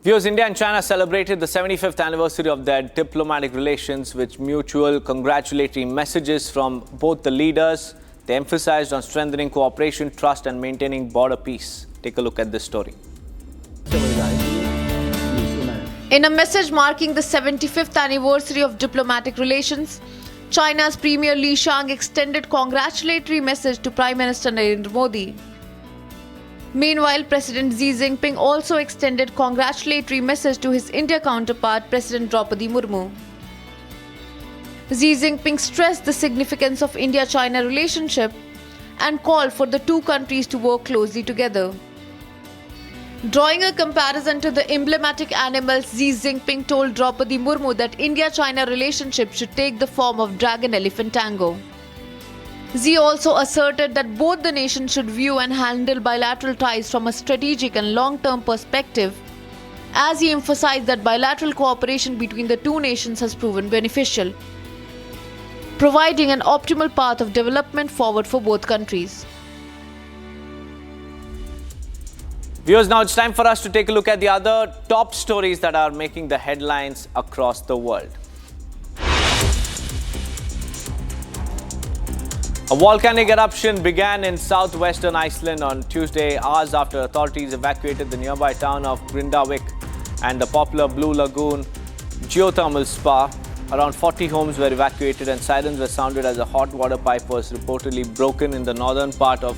Viewers, India and China celebrated the 75th anniversary of their diplomatic relations with mutual congratulatory messages from both the leaders. They emphasized on strengthening cooperation, trust and maintaining border peace. Take a look at this story. In a message marking the 75th anniversary of diplomatic relations, China's Premier Li Qiang extended congratulatory message to Prime Minister Narendra Modi. Meanwhile, President Xi Jinping also extended congratulatory message to his India counterpart, President Draupadi Murmu. Xi Jinping stressed the significance of India-China relationship and called for the two countries to work closely together. Drawing a comparison to the emblematic animals, Xi Jinping told Draupadi Murmu that India-China relationship should take the form of dragon-elephant tango. Xi also asserted that both the nations should view and handle bilateral ties from a strategic and long-term perspective, as he emphasized that bilateral cooperation between the two nations has proven beneficial, providing an optimal path of development forward for both countries. Viewers, now it's time for us to take a look at the other top stories that are making the headlines across the world. A volcanic eruption began in southwestern Iceland on Tuesday, hours after authorities evacuated the nearby town of Grindavik and the popular Blue Lagoon geothermal spa. Around 40 homes were evacuated and sirens were sounded as a hot water pipe was reportedly broken in the northern part of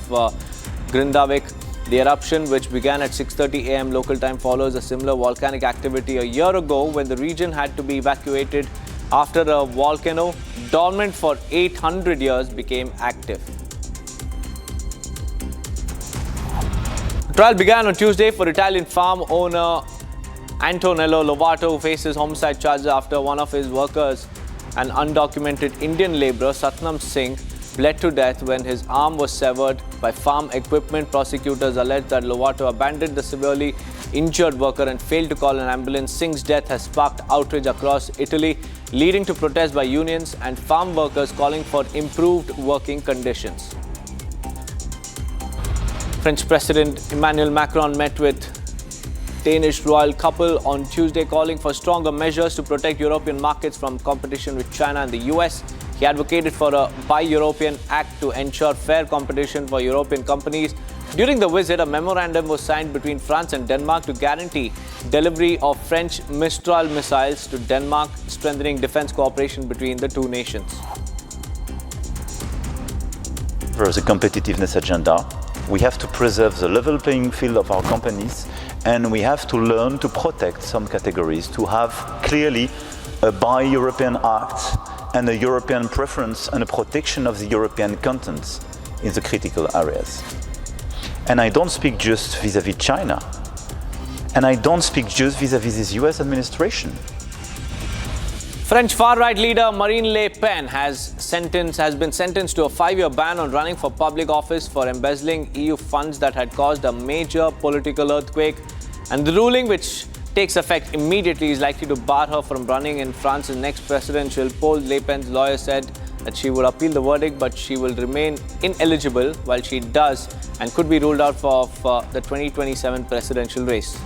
Grindavik. The eruption, which began at 6:30 a.m. local time, follows a similar volcanic activity a year ago when the region had to be evacuated after a volcano dormant for 800 years became active. The trial began on Tuesday for Italian farm owner Antonello Lovato, who faces homicide charges after one of his workers, an undocumented Indian labourer, Satnam Singh, bled to death when his arm was severed by farm equipment. Prosecutors allege that Lovato abandoned the severely injured worker and failed to call an ambulance. Singh's death has sparked outrage across Italy, leading to protests by unions and farm workers calling for improved working conditions. French President Emmanuel Macron met with Danish royal couple on Tuesday, calling for stronger measures to protect European markets from competition with China and the US. He advocated for a Buy-European Act to ensure fair competition for European companies. During the visit, a memorandum was signed between France and Denmark to guarantee delivery of French Mistral missiles to Denmark, strengthening defense cooperation between the two nations. For the competitiveness agenda, we have to preserve the level playing field of our companies, and we have to learn to protect some categories, to have clearly a Buy-European Act and a European preference and a protection of the European content in the critical areas. And I don't speak just vis-à-vis China. And I don't speak just vis-à-vis this US administration. French far-right leader Marine Le Pen has been sentenced to a 5-year ban on running for public office for embezzling EU funds that had caused a major political earthquake. And the ruling, which takes effect immediately, is likely to bar her from running in France's next presidential poll. Le Pen's lawyer said that she would appeal the verdict, but she will remain ineligible while she does and could be ruled out for the 2027 presidential race.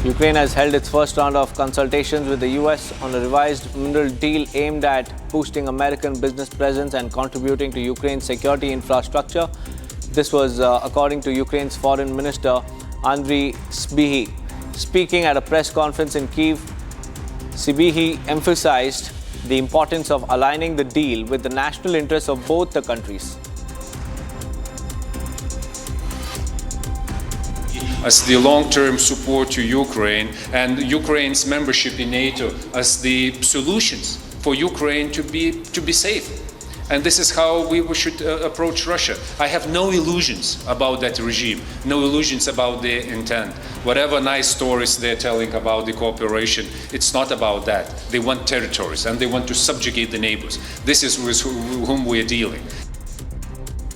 Ukraine has held its first round of consultations with the US on a revised mineral deal aimed at boosting American business presence and contributing to Ukraine's security infrastructure. This was according to Ukraine's Foreign Minister Andriy Sybiha. Speaking at a press conference in Kyiv, Sybiha emphasized the importance of aligning the deal with the national interests of both the countries. As the long-term support to Ukraine and Ukraine's membership in NATO as the solutions for Ukraine to be safe. And this is how we should approach Russia. I have no illusions about that regime, no illusions about their intent. Whatever nice stories they're telling about the cooperation, it's not about that. They want territories and they want to subjugate the neighbors. This is with whom we're dealing.